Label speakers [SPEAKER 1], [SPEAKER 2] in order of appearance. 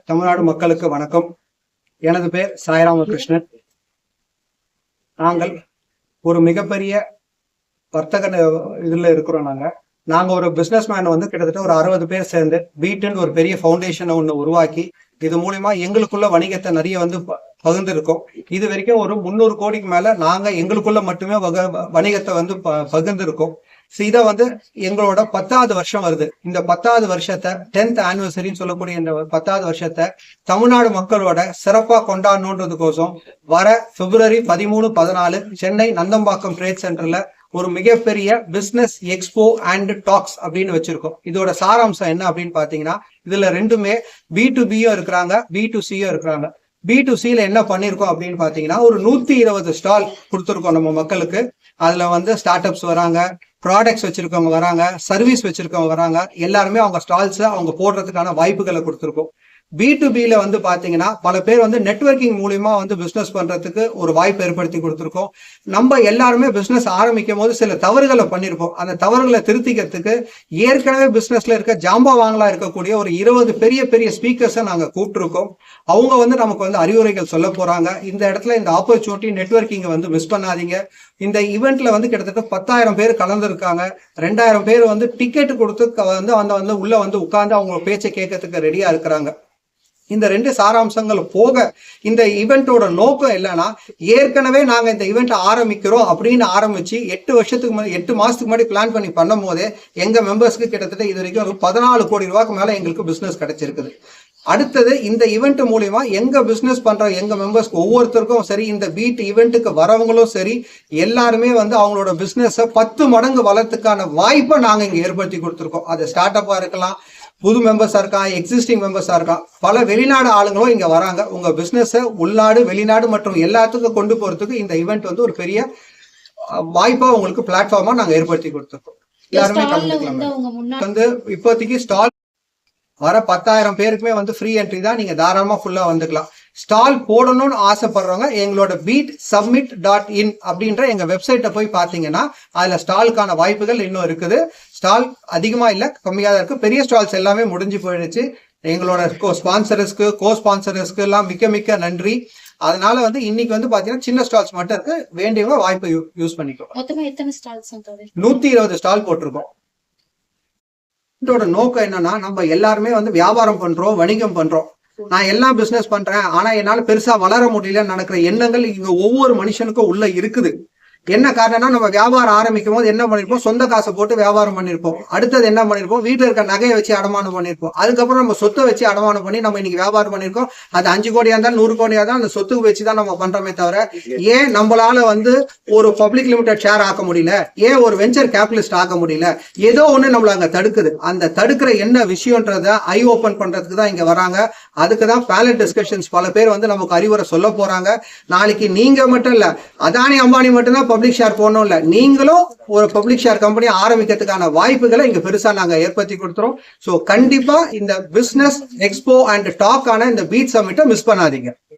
[SPEAKER 1] தமிழ்நாடு மக்களுக்கு வணக்கம். எனது பேர் சாய்ராமகிருஷ்ணன். நாங்கள் ஒரு மிகப்பெரிய வர்த்தக இதுல இருக்கிறோம். நாங்க ஒரு பிசினஸ் மேன் கிட்டத்தட்ட ஒரு 60 பேர் சேர்ந்து பீட்டுன்னு ஒரு பெரிய ஃபவுண்டேஷனை ஒன்று உருவாக்கி இது மூலியமா எங்களுக்குள்ள வணிகத்தை நிறைய பகிர்ந்துருக்கோம். இது வரைக்கும் ஒரு 300 கோடிக்கு மேல நாங்க எங்களுக்குள்ள மட்டுமே வணிகத்தை பகிர்ந்துருக்கோம். இதை எங்களோட 10வது வருஷம் வருது. இந்த 10வது வருஷத்தை 10th ஆனிவர்சரின்னு சொல்லக்கூடிய இந்த 10வது வருஷத்தை தமிழ்நாடு மக்களோட சிறப்பா கொண்டாடணுன்றதுக்கோசம் வர பிப்ரவரி 13, 14 சென்னை நந்தம்பாக்கம் ட்ரேட் சென்டர்ல ஒரு மிகப்பெரிய பிசினஸ் எக்ஸ்போ அண்ட் டாக்ஸ் அப்படின்னு வச்சிருக்கோம். இதோட சாராம்சம் என்ன அப்படின்னு பாத்தீங்கன்னா, இதுல ரெண்டுமே B2Bயும் இருக்கிறாங்க, B2Cயும் இருக்கிறாங்க. B2Cல என்ன பண்ணிருக்கோம் அப்படின்னு பாத்தீங்கன்னா, ஒரு 120 ஸ்டால் கொடுத்துருக்கோம் நம்ம மக்களுக்கு. அதுல ஸ்டார்ட் அப்ஸ் வராங்க, ப்ராடக்ட்ஸ் வச்சிருக்கவங்க வராங்க, சர்வீஸ் வச்சிருக்கவங்க வராங்க. எல்லாருமே அவங்க ஸ்டால்ஸ் அவங்க போடுறதுக்கான வாய்ப்புகளை கொடுத்துருக்கோம். B2Bல பாத்தீங்கன்னா பல பேர் நெட்வொர்க்கிங் மூலியமா பிசினஸ் பண்றதுக்கு ஒரு வாய்ப்பு ஏற்படுத்தி கொடுத்துருக்கோம். நம்ம எல்லாருமே பிசினஸ் ஆரம்பிக்கும் போது சில தவறுகளை பண்ணிருப்போம். அந்த தவறுகளை திருத்திக்கிறதுக்கு ஏற்கனவே பிசினஸ்ல இருக்க ஜாம்பவான்களா இருக்கக்கூடிய ஒரு 20 பெரிய பெரிய ஸ்பீக்கர்ஸை நாங்க கூப்பிட்டுருக்கோம். அவங்க நமக்கு அறிவுரைகள் சொல்ல போறாங்க. இந்த இடத்துல இந்த ஆப்பர்ச்சுனிட்டி நெட்வொர்க்கிங் மிஸ் பண்ணாதீங்க. இந்த ஈவெண்ட்ல கிட்டத்தட்ட 10,000 பேர் கலந்துருக்காங்க. 2,000 பேர் டிக்கெட் கொடுத்து உள்ள உட்கார்ந்து அவங்க பேச்சை கேட்கறதுக்கு ரெடியா இருக்கிறாங்க. இந்த 2 சாராம்சங்கள் போக இந்த ஈவெண்டோட நோக்கம் இல்லைன்னா, ஏற்கனவே நாங்க இந்த ஈவெண்ட் ஆரம்பிக்கிறோம் அப்படின்னு ஆரம்பிச்சு 8 மாசத்துக்கு முன்னாடி பிளான் பண்ணி பண்ணும் போதே எங்க மெம்பர்ஸ்க்கு கிட்டத்தட்ட இது வரைக்கும் 14 கோடி ரூபாய்க்கு மேல எங்களுக்கு பிசினஸ் கிடைச்சிருக்குது. அடுத்தது இந்த ஈவெண்ட் மூலியமா எங்க பிசினஸ் பண்ற எங்க மெம்பர்ஸ்க்கு ஒவ்வொருத்தருக்கும் சரி, இந்த பீட் ஈவெண்ட்டுக்கு வரவங்களும் சரி, எல்லாருமே அவங்களோட பிசினஸை 10 மடங்கு வளர்த்துக்கான வாய்ப்பை நாங்க இங்க ஏற்படுத்தி கொடுத்துருக்கோம். அது ஸ்டார்ட் அப்பா இருக்கலாம், புது மெம்பர்ஸா இருக்கா, எக்ஸிஸ்டிங் மெம்பர்ஸா இருக்கா, பல வெளிநாடு ஆளுங்களும் இங்க வராங்க. உங்க பிசினஸ் உள்நாடு வெளிநாடு மற்றும் எல்லாத்துக்கும் கொண்டு போறதுக்கு இந்த ஈவெண்ட் ஒரு பெரிய வாய்ப்பா உங்களுக்கு பிளாட்ஃபார்மா நாங்க ஏற்படுத்தி கொடுத்துருக்கோம். எல்லாருமே கலந்துக்கலாம். இப்போதைக்கு ஸ்டால் வர 10,000 பேருக்குமே ஃப்ரீ என்ட்ரி தான். நீங்க தாராளமா ஃபுல்லா வந்துக்கலாம். ஸ்டால் போடணும்னு ஆசைப்படுறவங்க எங்களோட beatsummit.in அப்படின்ற எங்க வெப்சைட்டை போய் பாத்தீங்கன்னா அதுல ஸ்டாலுக்கான வாய்ப்புகள் இன்னும் இருக்குது. ஸ்டால் அதிகமா இல்ல, கம்மியா தான் இருக்கு. பெரிய ஸ்டால்ஸ் எல்லாமே முடிஞ்சு போயிடுச்சு. எங்களோட கோ ஸ்பான்சர்ஸ்க்கு எல்லாம் மிக்க மிக்க நன்றி. அதனால இன்னைக்கு பாத்தீங்கன்னா சின்ன ஸ்டால்ஸ் மட்டும் இருக்கு. வேண்டியவங்க வாய்ப்பை யூஸ் பண்ணிக்கோ.
[SPEAKER 2] மொத்தமா எத்தனை ஸ்டால்ஸ்?
[SPEAKER 1] 120 ஸ்டால் போட்டிருக்கோம். இதோட நோக்கம் என்னன்னா, நம்ம எல்லாருமே வியாபாரம் பண்றோம், வணிகம் பண்றோம். நான் எல்லாம் பிசினஸ் பண்றேன், ஆனா என்னால பெருசா வளர முடியலன்னு நினைக்கிற எண்ணங்கள் இங்க ஒவ்வொரு மனுஷனுக்கும் உள்ள இருக்குது. என்ன காரணம்னா, நம்ம வியாபாரம் ஆரம்பிக்கும் போது என்ன பண்ணிருப்போம், சொந்த காசை போட்டு வியாபாரம் பண்ணிருப்போம். அடுத்தது என்ன பண்ணிருப்போம், வீட்டுல இருக்க நகையை வச்சு அடமானம் பண்ணிருப்போம். அதுக்கப்புறம் நம்ம சொத்தை வச்சு அடமானம் பண்ணி நம்ம இன்னைக்கு வியாபாரம் பண்ணிருக்கோம். அது 5 கோடியா இருந்தாலும் 100 கோடியா தான் அந்த சொத்துக்கு வச்சுதான் நம்ம பண்றோமே தவிர, ஏன் நம்மளால ஒரு பப்ளிக் லிமிடெட் ஷேர் ஆக்க முடியல, ஏன் ஒரு வெஞ்சர் கேபிட்டலிஸ்ட் ஆக்க முடியல, ஏதோ ஒண்ணு நம்மள அங்க தடுக்குது. அந்த தடுக்கிற என்ன விஷயம்ன்றத ஐ ஓபன் பண்றதுக்கு தான் இங்க வராங்க. அதுக்குதான் பேனல் டிஸ்கஷன்ஸ் பல பேர் நமக்கு அறிவுரை சொல்ல போறாங்க. நாளைக்கு நீங்க மட்டும் இல்ல, அதானி அம்பானி மட்டும்தான் பப்ளிக் ஷேர் போடணும் இல்ல, நீங்களும் ஒரு பப்ளிக் ஷேர் கம்பெனி ஆரம்பிக்கிறதுக்கான வாய்ப்புகளை இங்க பெருசா நாங்க ஏற்படுத்தி கொடுத்துறோம். சோ கண்டிப்பா இந்த பிசினஸ் எக்ஸ்போ அண்ட் டாக் ஆன இந்த பீட் சம்மிட்டை மிஸ் பண்ணாதீங்க.